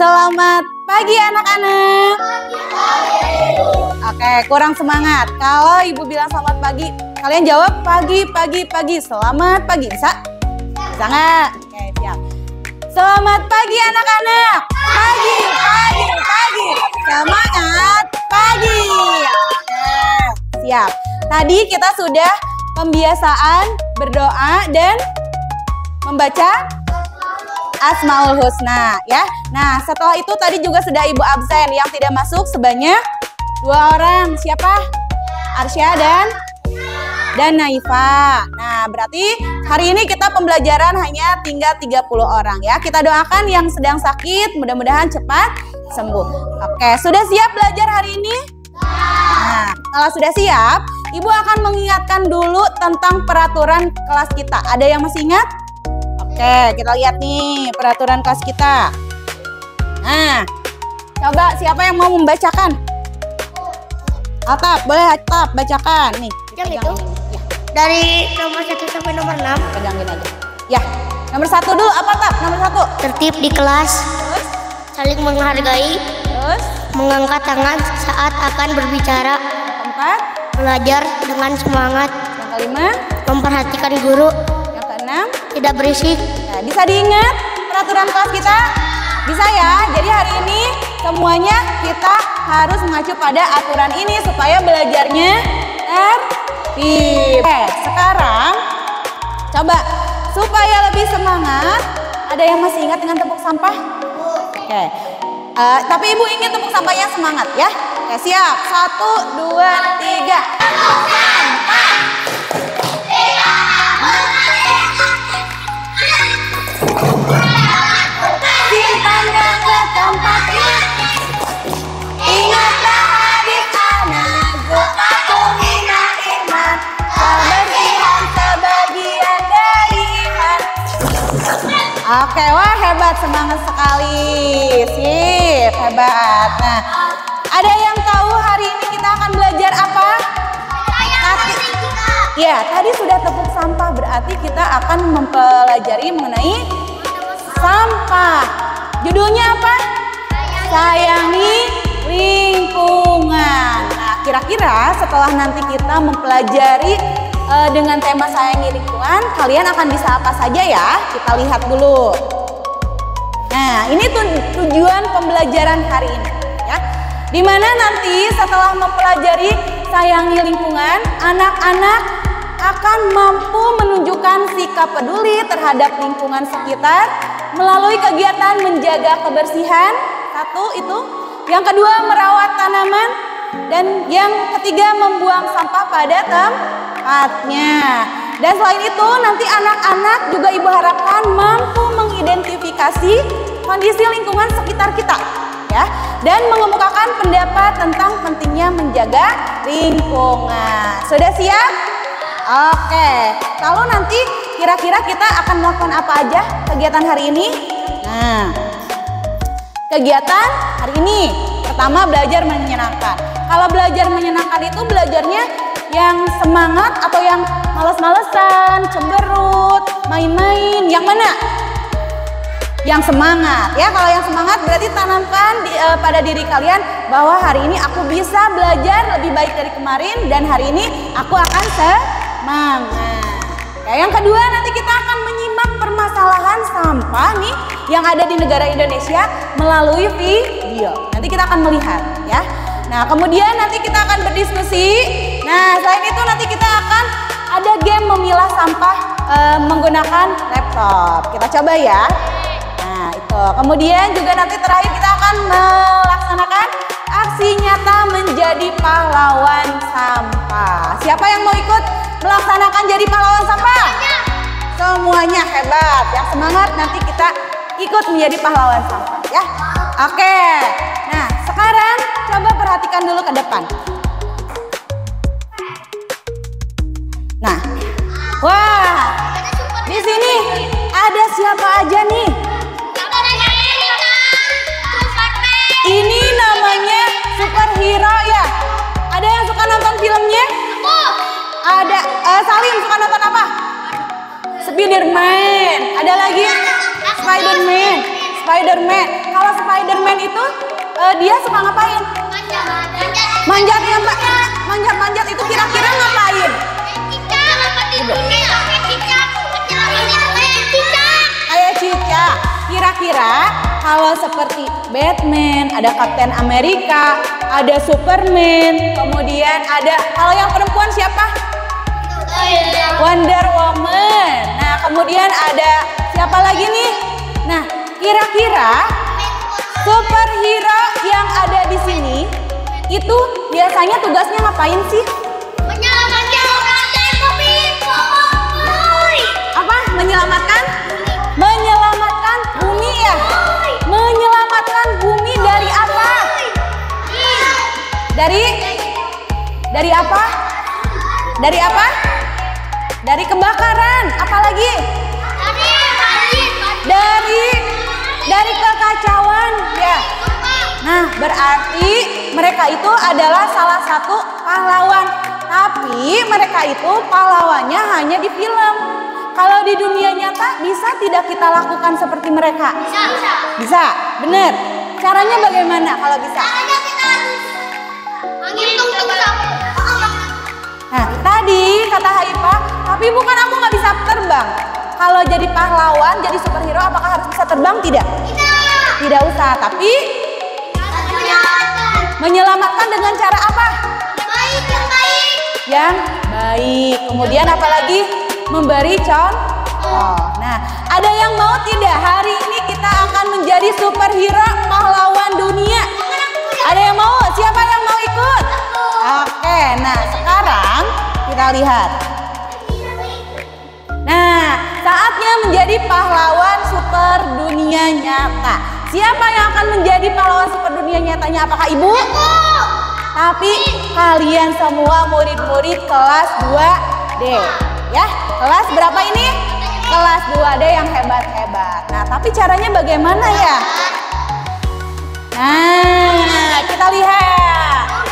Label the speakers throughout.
Speaker 1: Selamat pagi anak-anak. Oke, kurang semangat. Kalau ibu bilang selamat pagi, kalian jawab pagi, pagi, pagi. Selamat pagi. Bisa? Bisa nggak? Oke, siap. Selamat pagi anak-anak. Pagi, pagi, pagi. Semangat pagi. Oke, siap. Tadi kita sudah pembiasaan berdoa dan membaca Asmaul Husna ya. Nah, setelah itu tadi juga sudah ibu absen. Yang tidak masuk sebanyak 2 orang. Siapa? Arsya dan Naifa. Nah, berarti hari ini kita pembelajaran hanya tinggal 30 orang ya. Kita doakan yang sedang sakit, mudah-mudahan cepat sembuh. Oke, sudah siap belajar hari ini? Nah, kalau sudah siap, ibu akan mengingatkan dulu tentang peraturan kelas kita. Ada yang masih ingat? Oke, kita lihat nih peraturan kelas kita. Nah, coba siapa yang mau membacakan? Atap, boleh Atap bacakan nih.
Speaker 2: Yang itu?
Speaker 1: Ya.
Speaker 2: Dari nomor 1 sampai nomor 6.
Speaker 1: Pegangin aja. Ya, nomor 1 dulu apa Tap? Nomor 1.
Speaker 2: Tertib di kelas.
Speaker 1: Terus?
Speaker 2: Saling menghargai.
Speaker 1: Terus?
Speaker 2: Mengangkat tangan saat akan berbicara.
Speaker 1: Yang keempat?
Speaker 2: Belajar dengan semangat.
Speaker 1: Yang kelima?
Speaker 2: Memperhatikan guru.
Speaker 1: Yang keenam?
Speaker 2: Tidak berisik.
Speaker 1: Nah, bisa diingat peraturan kelas kita? Bisa ya? Jadi hari ini semuanya kita harus mengacu pada aturan ini supaya belajarnya tertib. Oke, sekarang coba supaya lebih semangat, ada yang masih ingat dengan tepuk sampah? Oke, tapi ibu ingin tepuk sampahnya semangat ya. Oke, siap. 1, 2, 3. Tepuk sampah. Simpannya ke tempatnya. Ingatlah hadis anakku, aku minta iman. Kebersihan sebagian dari iman. Oke, wah hebat, semangat sekali. Sip, hebat. Nah, ada yang tahu hari ini kita akan belajar apa? Ya, tadi sudah tepuk sampah, berarti kita akan mempelajari mengenai sampah. Judulnya apa? Sayangi lingkungan. Nah, kira-kira setelah nanti kita mempelajari dengan tema sayangi lingkungan, kalian akan bisa apa saja ya? Kita lihat dulu. Nah, ini tujuan pembelajaran hari ini ya. Dimana nanti setelah mempelajari sayangi lingkungan, anak-anak akan mampu menunjukkan sikap peduli terhadap lingkungan sekitar melalui kegiatan menjaga kebersihan. 1 itu. Yang kedua, merawat tanaman. Dan yang ketiga, membuang sampah pada tempatnya. Dan selain itu, nanti anak-anak juga ibu harapkan mampu mengidentifikasi kondisi lingkungan sekitar kita ya, dan mengemukakan pendapat tentang pentingnya menjaga lingkungan. Sudah siap? Oke, lalu nanti kira-kira kita akan melakukan apa aja kegiatan hari ini? Nah, kegiatan hari ini pertama belajar menyenangkan. Kalau belajar menyenangkan itu belajarnya yang semangat atau yang males-malesan, cemberut, main-main, yang mana? Yang semangat ya. Kalau yang semangat berarti tanamkan pada diri kalian bahwa hari ini aku bisa belajar lebih baik dari kemarin dan hari ini aku akan semangat. Ya, yang kedua nanti kita akan menyimak permasalahan sampah nih yang ada di negara Indonesia melalui video. Nanti kita akan melihat ya. Nah, kemudian nanti kita akan berdiskusi. Nah, selain itu nanti kita akan ada game memilah sampah menggunakan laptop. Kita coba ya. Nah, itu. Kemudian juga nanti terakhir kita akan melaksanakan aksi nyata menjadi pahlawan sampah. Siapa yang mau ikut melaksanakan jadi pahlawan sampah? Semuanya hebat. Yang semangat nanti kita ikut menjadi pahlawan sampah ya. Oke. Nah, sekarang coba perhatikan dulu ke depan. Nah, wah, di sini ada siapa aja nih? Ini namanya superhero ya. Ada yang suka nonton filmnya? Ada. Salim suka nonton apa? Spiderman. Ada lagi? Spiderman. kalau Spiderman itu dia suka ngapain? Manjat itu kira-kira ngapain? Kayak cicak. Kira-kira kalau seperti Batman, ada Captain America, ada Superman, kemudian ada, kalau yang perempuan siapa? Wonder Woman. Nah, kemudian ada siapa lagi nih? Nah, kira-kira superhero yang ada di sini itu biasanya tugasnya ngapain sih? Apa? Menyelamatkan? Menyelamatkan bumi ya? Menyelamatkan bumi dari apa? Dari apa? Dari apa? Dari kebakaran. Apalagi? Dari kekacauan ya. Nah, berarti mereka itu adalah salah satu pahlawan. Tapi mereka itu pahlawannya hanya di film. Kalau di dunia nyata bisa tidak kita lakukan seperti mereka? Bisa, bener. Caranya bagaimana kalau bisa? Nah, tadi kata Haifah, tapi bukan aku nggak bisa terbang. Kalau jadi pahlawan, jadi superhero, apakah harus bisa terbang? Tidak. Tidak usah, tapi menyelamatkan dengan cara apa? Yang baik. Kemudian apalagi? Memberi contoh. Nah, ada yang mau tidak hari ini kita akan menjadi superhero pahlawan dunia? Ada yang mau? Siapa yang mau ikut? Oke, nah sekarang kita lihat. Nah, saatnya menjadi pahlawan super dunia nyata. Siapa yang akan menjadi pahlawan super dunia nyatanya? Apakah ibu? Tapi kalian semua murid-murid kelas 2D. Ya, kelas berapa ini? Kelas 2D yang hebat-hebat. Nah, tapi caranya bagaimana ya? Nah, kita lihat.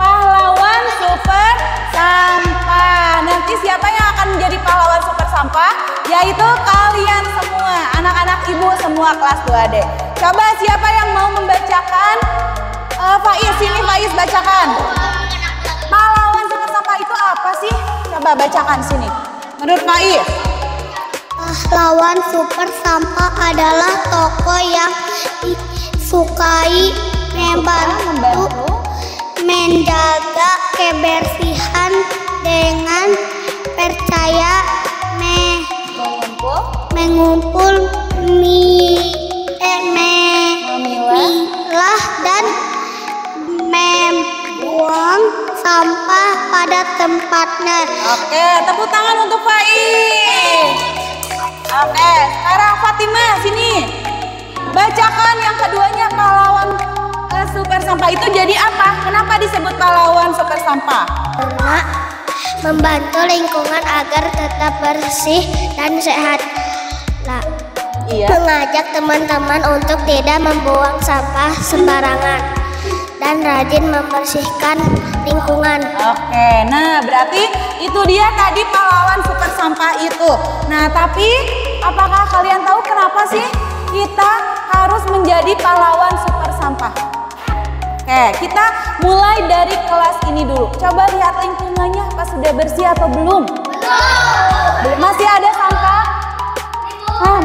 Speaker 1: Pahlawan super sampah. Nanti siapa yang akan menjadi pahlawan super sampah? Yaitu kalian semua, anak-anak ibu semua kelas 2D. Coba siapa yang mau membacakan? Faiz, sini Faiz bacakan. Pahlawan super sampah itu apa sih? Coba bacakan sini. Menurut Faiz.
Speaker 2: Pahlawan super sampah adalah tokoh yang disukai membantu menjaga kebersihan dengan percaya mengumpul memilah dan membuang sampah pada tempatnya.
Speaker 1: Oke, tepuk tangan untuk Faiz. Oke, sekarang Fatimah sini. Bacakan yang keduanya, pahlawan super sampah itu jadi apa? Kenapa disebut pahlawan super sampah?
Speaker 2: Karena membantu lingkungan agar tetap bersih dan sehat. Nah,
Speaker 1: Iya.
Speaker 2: mengajak teman-teman untuk tidak membuang sampah sembarangan dan rajin membersihkan lingkungan.
Speaker 1: Oke, nah berarti itu dia tadi pahlawan super sampah itu. Nah, tapi apakah kalian tahu kenapa sih kita harus menjadi pahlawan super sampah? Oke, kita mulai dari kelas ini dulu. Coba lihat lingkungannya, apa sudah bersih atau belum? Belum. Masih ada sampah?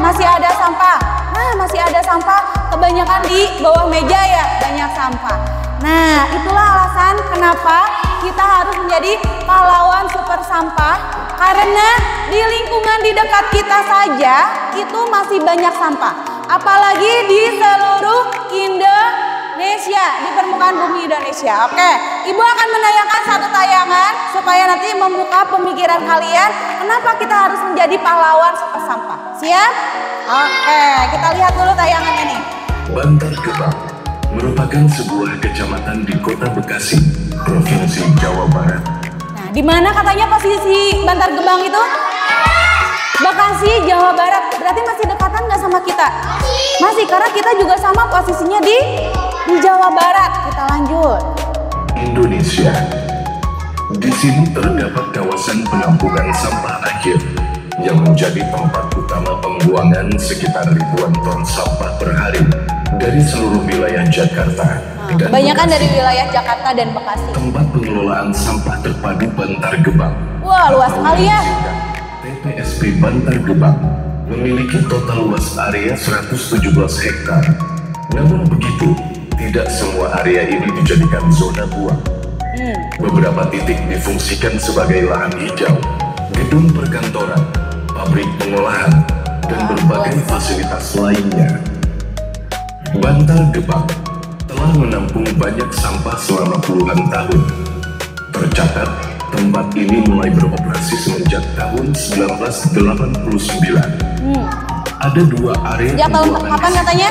Speaker 1: Masih ada sampah. Masih ada sampah. Kebanyakan di bawah meja ya, banyak sampah. Nah, itulah alasan kenapa kita harus menjadi pahlawan super sampah. Karena di lingkungan di dekat kita saja itu masih banyak sampah. Apalagi di seluruh Indonesia, di permukaan bumi Indonesia. Oke, Ibu akan menayangkan satu tayangan supaya nanti membuka pemikiran kalian kenapa kita harus menjadi pahlawan super sampah. Siap? Oke, kita lihat dulu tayangan ini.
Speaker 3: Bantar Gebang merupakan sebuah kecamatan di Kota Bekasi, Provinsi Jawa Barat.
Speaker 1: Nah, di mana katanya posisi Bantar Gebang itu? Bekasi, Jawa Barat. Berarti masih dekatan nggak sama kita? Masih, karena kita juga sama posisinya di Jawa Barat. Kita lanjut.
Speaker 3: Indonesia. Di sini terdapat kawasan penampungan sampah akhir yang menjadi tempat utama pembuangan sekitar ribuan ton sampah per hari dari seluruh wilayah Jakarta.
Speaker 1: Kebanyakan dari wilayah Jakarta dan Bekasi.
Speaker 3: Tempat pengelolaan sampah terpadu Bantar Gebang.
Speaker 1: Wah, luas sekali ya.
Speaker 3: TPSP Bantar Gebang memiliki total luas area 117 hektar. Namun begitu, tidak semua area ini dijadikan zona buang. Beberapa titik difungsikan sebagai lahan hijau, gedung perkantoran, pabrik pengolahan, dan berbagai fasilitas lainnya. Bantar Gebang telah menampung banyak sampah selama puluhan tahun. Tercatat, tempat ini mulai beroperasi semenjak tahun 1989. Ada dua area
Speaker 1: Ya, tahun
Speaker 3: pembuangan.
Speaker 1: kapan katanya?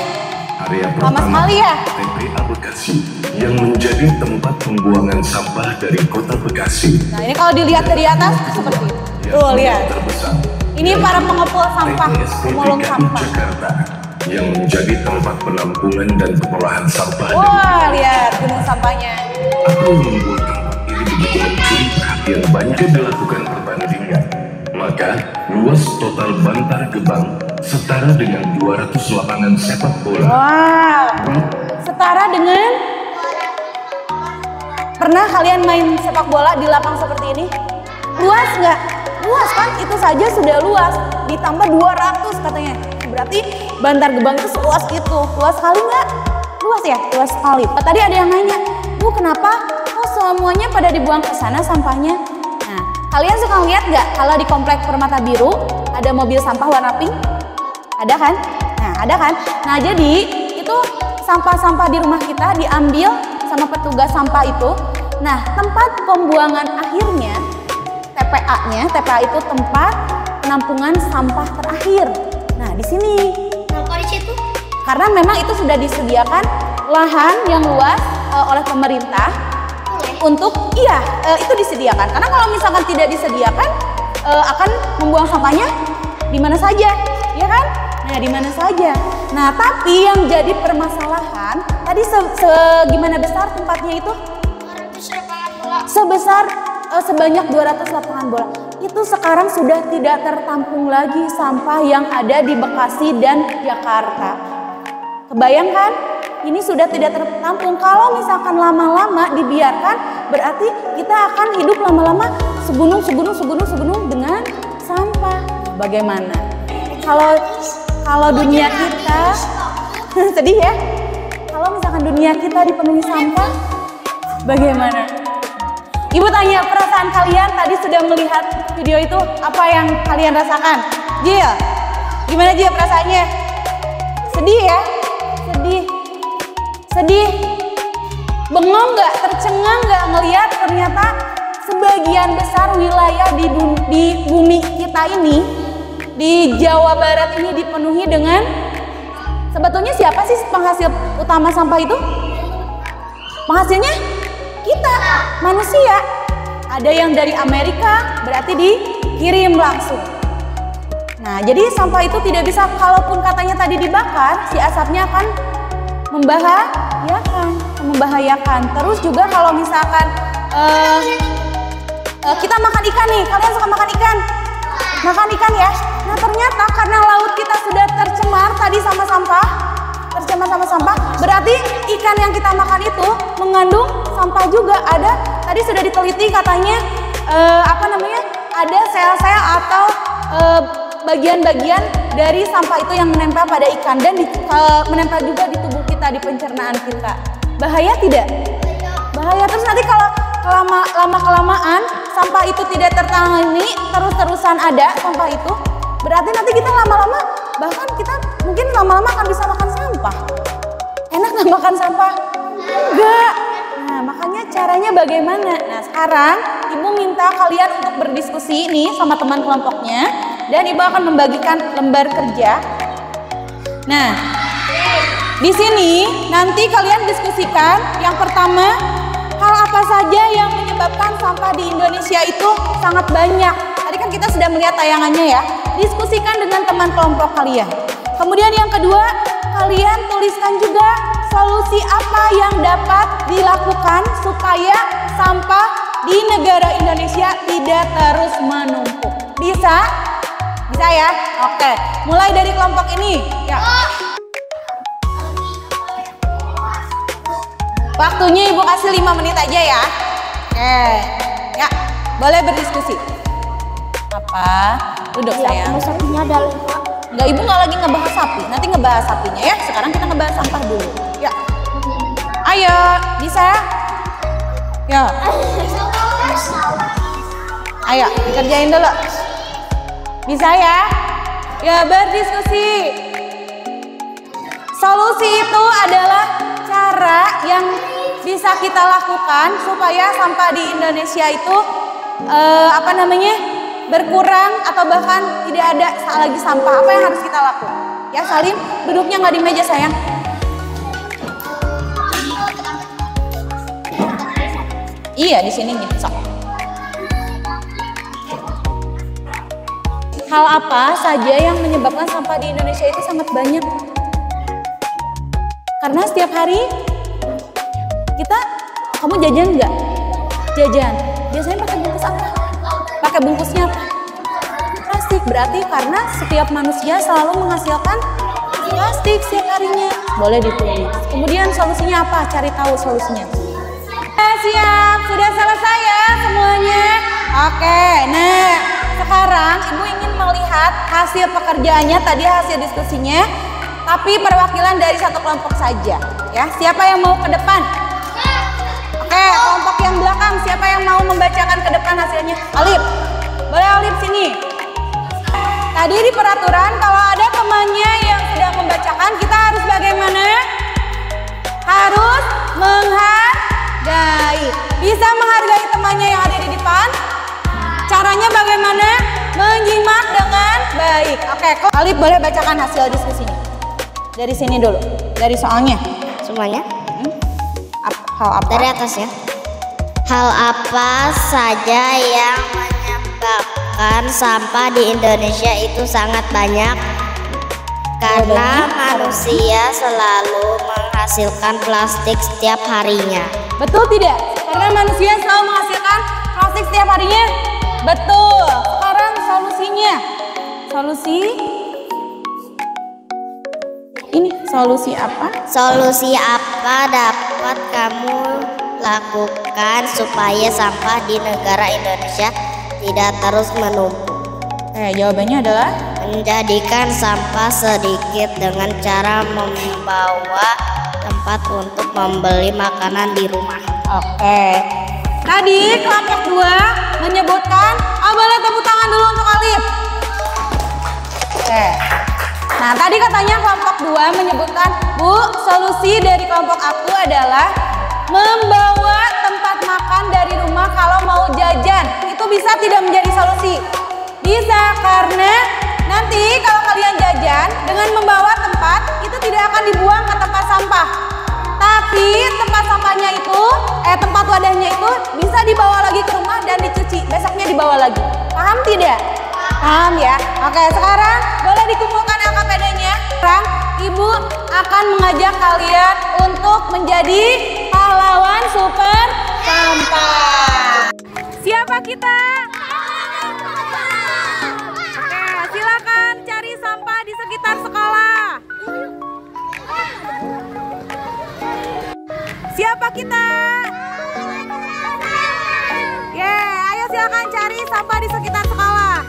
Speaker 3: Area
Speaker 1: Lama
Speaker 3: pertama,
Speaker 1: sekali ya?
Speaker 3: TPA Bekasi, yang menjadi tempat pembuangan sampah dari kota Bekasi.
Speaker 1: Nah, ini kalau dilihat dari atas seperti itu. Tuh, lihat.
Speaker 3: Terbesar,
Speaker 1: Ini para pengepul sampah,
Speaker 3: TPSP
Speaker 1: pemulung
Speaker 3: DKI
Speaker 1: sampah.
Speaker 3: Jakarta, yang menjadi tempat penampungan dan pengolahan sampah.
Speaker 1: Wah, lihat gunung sampahnya.
Speaker 3: Apa yang membuat tempat ini begitu mencuri perhatian banyak? Dilakukan perbandingan, maka luas total Bantar Gebang setara dengan 200 lapangan sepak bola.
Speaker 1: Wow, setara dengan, pernah kalian main sepak bola di lapang seperti ini? Luas nggak? Luas kan? Itu saja sudah luas. Ditambah 200 katanya. Berarti Bantar Gebang itu seluas itu. Luas sekali nggak? Luas ya? Luas sekali. Tadi ada yang nanya, Bu kenapa kok semuanya pada dibuang ke sana sampahnya? Nah, kalian suka lihat nggak kalau di komplek Permata Biru ada mobil sampah warna pink? Ada kan? Nah, ada kan? Nah, jadi itu sampah-sampah di rumah kita diambil sama petugas sampah itu. Nah, tempat pembuangan akhirnya, TPA-nya, TPA itu tempat penampungan sampah terakhir. Nah, di sini.
Speaker 2: Kenapa di situ?
Speaker 1: Karena memang itu sudah disediakan lahan yang luas oleh pemerintah untuk, itu disediakan. Karena kalau misalkan tidak disediakan, akan membuang sampahnya di mana saja, ya kan? Nah, di mana saja. Nah, tapi yang jadi permasalahan tadi gimana besar tempatnya itu?
Speaker 2: 200 lapangan bola.
Speaker 1: Sebesar sebanyak 200 lapangan bola. Itu sekarang sudah tidak tertampung lagi sampah yang ada di Bekasi dan Jakarta. Kebayangkan? Ini sudah tidak tertampung. Kalau misalkan lama-lama dibiarkan, berarti kita akan hidup lama-lama segunung dengan sampah. Bagaimana? Kalau dunia kita sedih ya. Kalau misalkan dunia kita dipenuhi sampah, bagaimana? Ibu tanya perasaan kalian tadi sudah melihat video itu, apa yang kalian rasakan? Jil, gimana Jil perasaannya? Sedih ya? Sedih. Bengong nggak? Tercengang nggak ngelihat ternyata sebagian besar wilayah di bumi kita ini, di Jawa Barat ini dipenuhi dengan, sebetulnya siapa sih penghasil utama sampah itu? Penghasilnya kita, manusia. Ada yang dari Amerika, berarti dikirim langsung. Nah, jadi sampah itu tidak bisa, kalaupun katanya tadi dibakar, si asapnya akan membahayakan. Terus juga kalau misalkan kita makan ikan nih, kalian suka makan ikan? Makan ikan ya? Nah, ternyata karena laut kita sudah tercemar tadi sama sampah, berarti ikan yang kita makan itu mengandung sampah juga. Ada, tadi sudah diteliti katanya, ada sel-sel atau bagian-bagian dari sampah itu yang menempel pada ikan dan menempel juga di tubuh kita, di pencernaan kita. Bahaya tidak? Bahaya. Terus nanti kalau lama-kelamaan sampah itu tidak tertangani, terus-terusan ada sampah itu, berarti nanti kita lama-lama, bahkan kita mungkin lama-lama akan bisa makan sampah. Enak nggak makan sampah? Enggak. Nah, makanya caranya bagaimana? Nah, sekarang Ibu minta kalian untuk berdiskusi ini sama teman kelompoknya, dan Ibu akan membagikan lembar kerja. Nah, di sini nanti kalian diskusikan yang pertama, hal apa saja yang menyebabkan sampah di Indonesia itu sangat banyak. Tadi kan kita sudah melihat tayangannya ya. Diskusikan dengan teman kelompok kalian. Kemudian yang kedua, kalian tuliskan juga solusi apa yang dapat dilakukan supaya sampah di negara Indonesia tidak terus menumpuk. Bisa? Bisa ya? Oke, mulai dari kelompok ini. Ya. Waktunya Ibu kasih 5 menit aja ya. Oke. Ya, boleh berdiskusi. Apa? Duduk sayang.
Speaker 2: Sapinya ada 5.
Speaker 1: Enggak, Ibu nggak lagi ngebahas sapi. Nanti ngebahas sapinya ya. Sekarang kita ngebahas sampah dulu. Ya. Ayo, bisa? Ya. Ayo, dikerjain dulu. Bisa ya? Ya, berdiskusi. Solusi itu adalah cara yang bisa kita lakukan supaya sampah di Indonesia itu berkurang atau bahkan tidak ada lagi sampah. Apa yang harus kita lakukan? Ya, Salim, duduknya nggak di meja sayang. Iya, di sini nih. Sok. Hal apa saja yang menyebabkan sampah di Indonesia itu sangat banyak? Karena setiap hari kamu jajan nggak? Jajan. Biasanya pakai bungkus apa? Pakai bungkusnya apa? Plastik. Berarti karena setiap manusia selalu menghasilkan plastik setiap harinya. Boleh ditulis. Kemudian solusinya apa? Cari tahu solusinya. Siap, sudah selesai ya semuanya. Oke, nah sekarang Ibu ingin melihat hasil pekerjaannya, tadi hasil diskusinya, tapi perwakilan dari satu kelompok saja. Ya, siapa yang mau ke depan? Oke, kelompok yang belakang, siapa yang mau membacakan ke depan hasilnya? Alif, boleh Alif sini. Tadi di peraturan kalau ada temannya yang sedang membacakan, kita harus bagaimana? Harus menghargai. Bisa menghargai temannya yang ada di depan? Caranya bagaimana? Menyimak dengan baik. Oke, Alif boleh bacakan hasil diskusinya. Dari sini dulu, dari soalnya.
Speaker 2: Semuanya?
Speaker 1: Hal apa?
Speaker 2: Dari atas ya. Hal apa saja yang menyebabkan sampah di Indonesia itu sangat banyak? Karena manusia selalu menghasilkan plastik setiap harinya.
Speaker 1: Betul tidak? Karena manusia selalu menghasilkan plastik setiap harinya? Betul. Sekarang solusinya. Solusi apa?
Speaker 2: Solusi apa dapat kamu lakukan supaya sampah di negara Indonesia tidak terus menumpuk?
Speaker 1: Jawabannya adalah
Speaker 2: menjadikan sampah sedikit dengan cara membawa tempat untuk membeli makanan di rumah.
Speaker 1: Oke. Tadi kelompok 2 menyebutkan, boleh tepuk tangan dulu untuk Alif. Oke. Nah, tadi katanya kelompok 2 menyebutkan, Bu, solusi dari kelompok aku adalah membawa tempat makan dari rumah kalau mau jajan. Itu bisa tidak menjadi solusi? Bisa, karena nanti kalau kalian jajan dengan membawa tempat, itu tidak akan dibuang ke tempat sampah. Tapi tempat sampahnya itu, tempat wadahnya itu bisa dibawa lagi ke rumah dan dicuci. Besoknya dibawa lagi. Paham tidak? Paham ya? Oke, sekarang boleh dikumpulkan LKPD-nya. Sekarang Ibu akan mengajak kalian untuk menjadi pahlawan super sampah. Siapa kita? Oke, silakan cari sampah di sekitar sekolah. Siapa kita? Ayo silakan cari sampah di sekitar sekolah.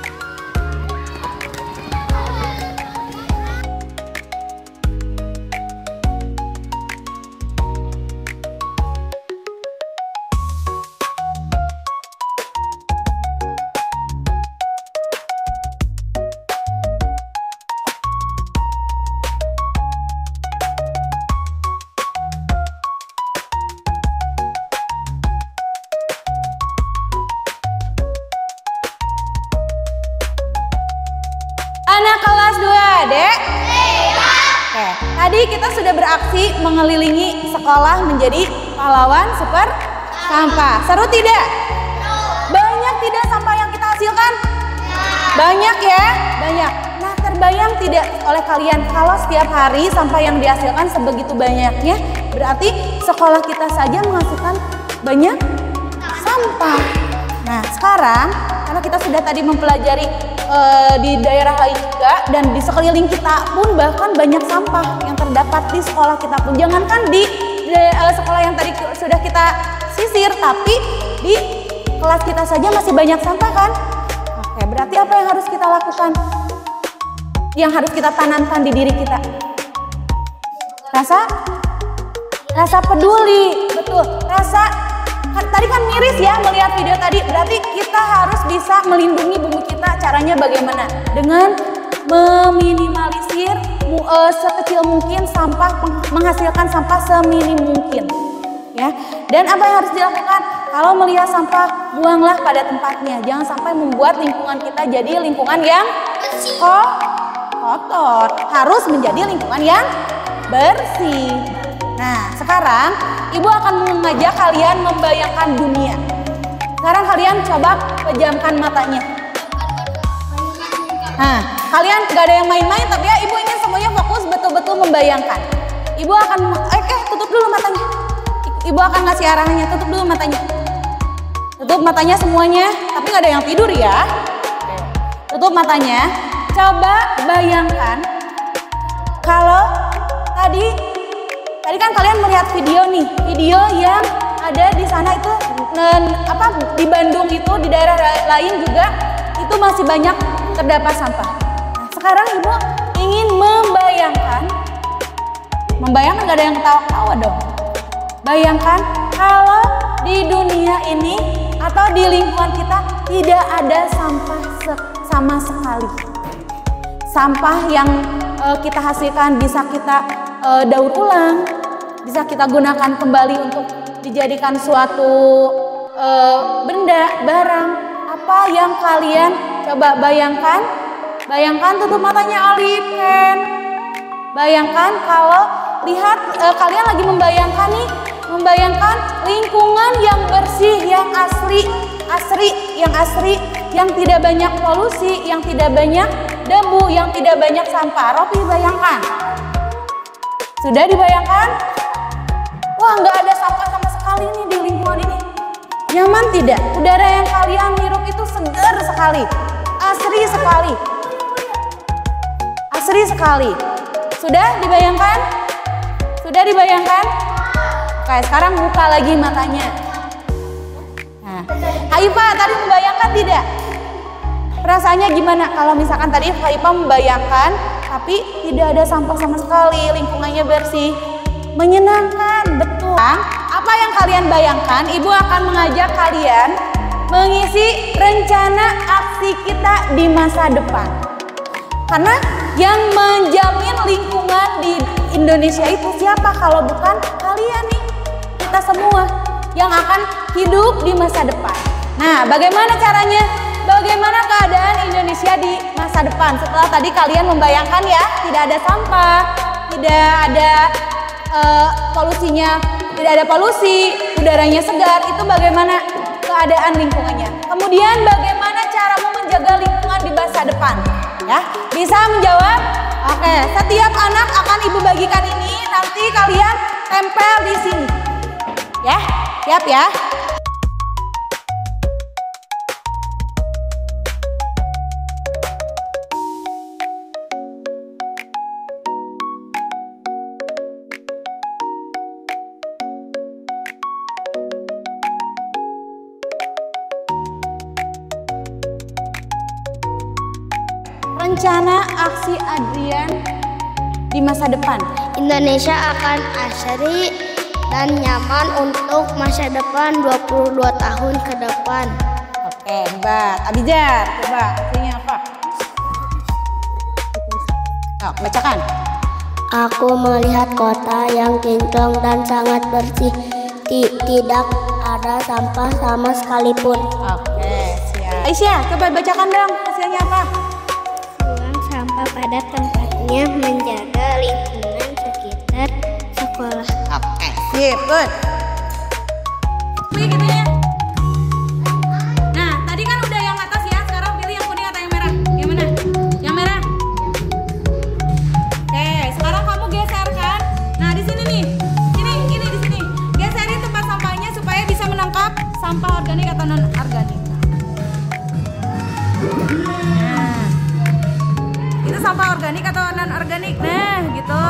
Speaker 1: Anak kelas 2, Dek? Oke, tadi kita sudah beraksi mengelilingi sekolah menjadi pahlawan super sampah. Seru tidak? Banyak tidak sampah yang kita hasilkan? Banyak ya? Banyak. Nah, terbayang tidak oleh kalian kalau setiap hari sampah yang dihasilkan sebegitu banyaknya, berarti sekolah kita saja menghasilkan banyak sampah. Nah, sekarang karena kita sudah tadi mempelajari di daerah lain juga, dan di sekeliling kita pun bahkan banyak sampah yang terdapat di sekolah kita pun. Jangankan di sekolah yang tadi sudah kita sisir, tapi di kelas kita saja masih banyak sampah kan? Oke, berarti apa yang harus kita lakukan? Yang harus kita tanamkan di diri kita? Rasa peduli, betul. Tadi kan miris ya melihat video tadi, berarti kita harus bisa melindungi bumi kita. Caranya bagaimana? Dengan meminimalisir sekecil mungkin sampah, menghasilkan sampah seminim mungkin. Ya. Dan apa yang harus dilakukan? Kalau melihat sampah, buanglah pada tempatnya. Jangan sampai membuat lingkungan kita jadi lingkungan yang kotor. Harus menjadi lingkungan yang bersih. Nah, sekarang Ibu akan mengajak kalian membayangkan dunia. Sekarang kalian coba pejamkan matanya. Nah, kalian gak ada yang main-main, tapi ya Ibu ingin semuanya fokus betul-betul membayangkan. Ibu akan, tutup dulu matanya. Ibu akan ngasih arahannya, tutup dulu matanya. Tutup matanya semuanya, tapi gak ada yang tidur ya. Tutup matanya, coba bayangkan kalau tadi kan kalian melihat video nih, video yang ada di sana itu di Bandung itu, di daerah lain juga itu masih banyak terdapat sampah. Nah, sekarang Ibu ingin membayangkan gak ada yang ketawa-ketawa dong. Bayangkan kalau di dunia ini atau di lingkungan kita tidak ada sampah sama sekali. Sampah yang kita hasilkan bisa kita daur ulang, bisa kita gunakan kembali untuk dijadikan suatu benda, barang. Apa yang kalian coba bayangkan? Bayangkan, tutup matanya Oliven. Bayangkan kalau lihat kalian lagi membayangkan lingkungan yang bersih, yang asri, yang tidak banyak polusi, yang tidak banyak debu, yang tidak banyak sampah. Ropi, bayangkan. Sudah dibayangkan? Wah, nggak ada sampah sama sekali nih di lingkungan ini. Nyaman tidak? Udara yang kalian hirup itu segar sekali, asri sekali. Asri sekali. Sudah dibayangkan? Sudah dibayangkan? Oke, sekarang buka lagi matanya. Nah, Haifa tadi membayangkan tidak? Perasaannya gimana kalau misalkan tadi Haifa membayangkan tapi tidak ada sampah sama sekali, lingkungannya bersih? Menyenangkan, betul. Apa yang kalian bayangkan? Ibu akan mengajak kalian mengisi rencana aksi kita di masa depan. Karena yang menjamin lingkungan di Indonesia itu siapa kalau bukan kalian nih, kita semua yang akan hidup di masa depan. Nah, bagaimana caranya? Bagaimana keadaan Indonesia di masa depan? Setelah tadi kalian membayangkan ya, tidak ada sampah, tidak ada polusinya, tidak ada polusi, udaranya segar, itu bagaimana keadaan lingkungannya? Kemudian bagaimana caramu menjaga lingkungan di masa depan? Ya, bisa menjawab? Oke, setiap anak akan Ibu bagikan ini, nanti kalian tempel di sini. Ya, siap ya? Rencana aksi Adrian di masa depan.
Speaker 2: Indonesia akan asri dan nyaman untuk masa depan 22 tahun ke depan.
Speaker 1: Oke, hebat. Abijar, coba artinya apa? Oh, bacakan.
Speaker 2: Aku melihat kota yang kinclong dan sangat bersih. Tidak ada sampah sama sekalipun.
Speaker 1: Oke, siap. Aisyah, coba bacakan dong hasilnya apa?
Speaker 2: Sampah pada tempatnya, menjaga lingkungan sekitar sekolah.
Speaker 1: Oke, sip, good. Pilih gitu ya. Nah, tadi kan udah yang atas ya, sekarang pilih yang kuning atau yang merah? Yang mana? Yang merah? Oke, sekarang kamu geserkan. Nah, di sini nih. Ini di sini. Geserin tempat sampahnya supaya bisa menangkap sampah organik atau non organik. Nah. sampah organik atau non organik? Nah, gitu.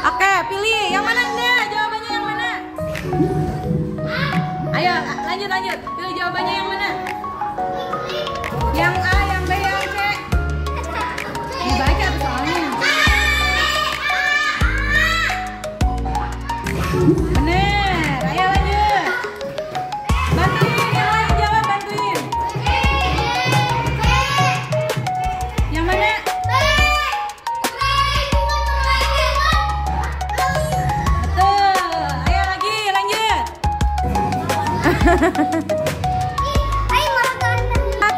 Speaker 1: Oke, pilih yang mana enggak? Jawabannya yang mana? Ayo, lanjut. Pilih jawabannya yang mana? Yang A, yang B, yang C. Dibaca soalnya. Bener, ayo lanjut. Bantuin, yang lain jawab, bantuin. Yang mana? Betul, ayo lagi, lanjut.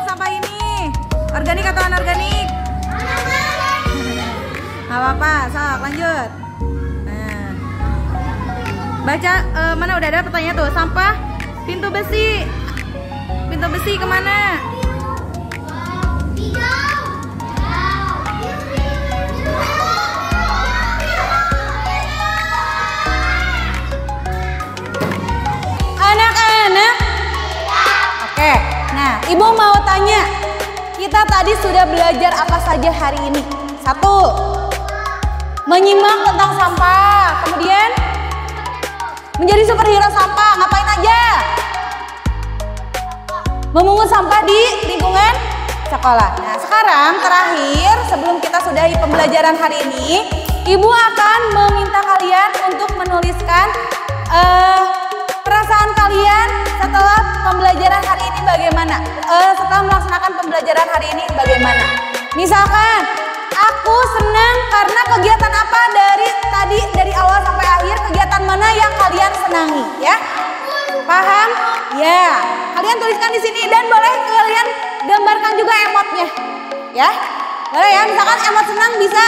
Speaker 1: Sampah ini organik atau anorganik? Gak apa-apa, sok lanjut. Nah, baca mana udah ada pertanyaan tuh. Sampah pintu besi kemana? Anak-anak. Oke, nah ibu mau tanya, kita tadi sudah belajar apa saja hari ini? 1, menyimak tentang sampah. Kemudian menjadi superhero sampah, ngapain aja? Memungut sampah di lingkungan sekolah. Nah sekarang terakhir sebelum kita sudahi pembelajaran hari ini, ibu akan meminta kalian untuk menuliskan perasaan kalian setelah pembelajaran hari ini bagaimana? Setelah melaksanakan pembelajaran hari ini bagaimana? Misalkan, aku senang karena kegiatan apa dari awal sampai akhir, kegiatan mana yang kalian senangi, ya? Paham? Ya. Kalian tuliskan di sini dan boleh kalian gambarkan juga emotnya, ya? Boleh ya, misalkan emot senang bisa.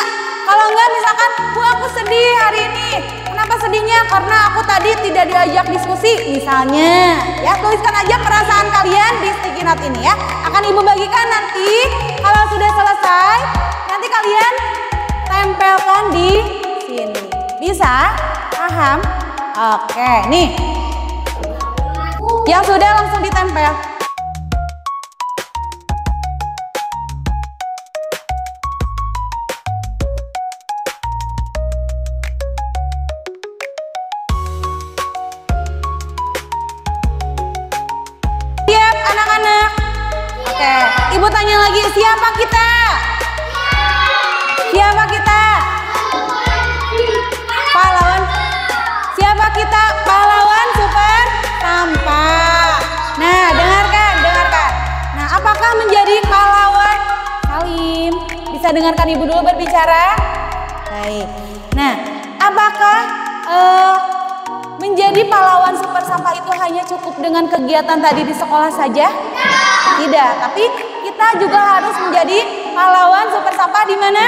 Speaker 1: Kalau enggak misalkan, aku sedih hari ini. Kenapa sedihnya? Karena aku tadi tidak diajak diskusi misalnya. Ya, tuliskan aja perasaan kalian di sticky note ini ya. Akan ibu bagikan nanti kalau sudah selesai. Nanti kalian tempelkan di sini. Bisa? Paham? Oke, nih. Yang sudah langsung ditempel. Ibu tanya lagi, siapa kita? Siapa kita? Pahlawan. Siapa kita? Pahlawan super sampah. Nah, dengarkan. Nah, apakah menjadi pahlawan? Salim, bisa dengarkan ibu dulu berbicara? Baik. Nah, apakah menjadi pahlawan super sampah itu hanya cukup dengan kegiatan tadi di sekolah saja? Tidak, tapi kita juga harus menjadi pahlawan super sampah di mana?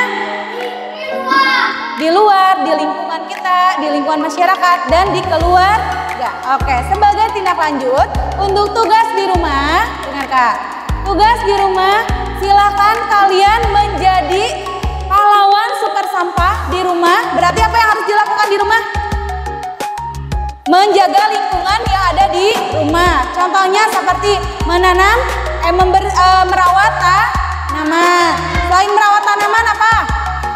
Speaker 1: Di luar, di lingkungan kita, di lingkungan masyarakat, dan di keluarga. Oke, sebagai tindak lanjut untuk tugas di rumah, dengarkan. Tugas di rumah, silakan kalian menjadi pahlawan super sampah di rumah. Berarti apa yang harus dilakukan di rumah? Menjaga lingkungan yang ada di rumah. Contohnya seperti menanam, merawat tanaman. Selain merawat tanaman apa?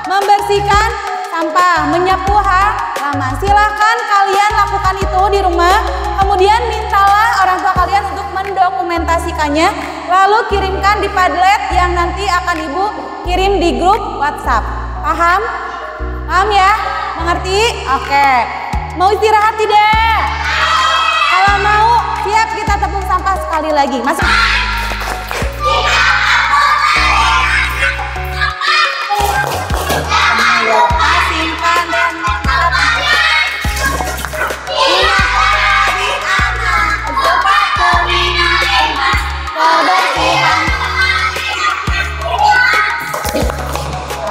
Speaker 1: Membersihkan sampah, menyapu halaman. Silahkan kalian lakukan itu di rumah. Kemudian mintalah orang tua kalian untuk mendokumentasikannya. Lalu kirimkan di Padlet yang nanti akan ibu kirim di grup WhatsApp. Paham? Paham ya? Mengerti? Oke. Mau istirahat tidak? Kalau mau, siap kita tepung sampah sekali lagi. Masuk. Simpan dan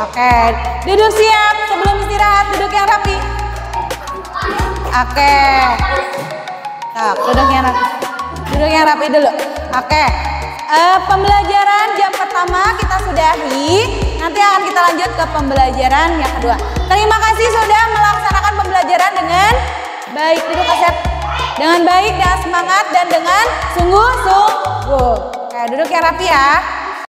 Speaker 1: Oke, duduk siap sebelum istirahat, duduk yang rapi. Oke. Nah, duduk yang rapi dulu. Oke. Pembelajaran jam pertama kita sudahi. Nanti akan kita lanjut ke pembelajaran yang kedua. Terima kasih sudah melaksanakan pembelajaran dengan baik. Duduk Asep. Dengan baik, dengan semangat dan dengan sungguh-sungguh. Oke, duduk yang rapi ya.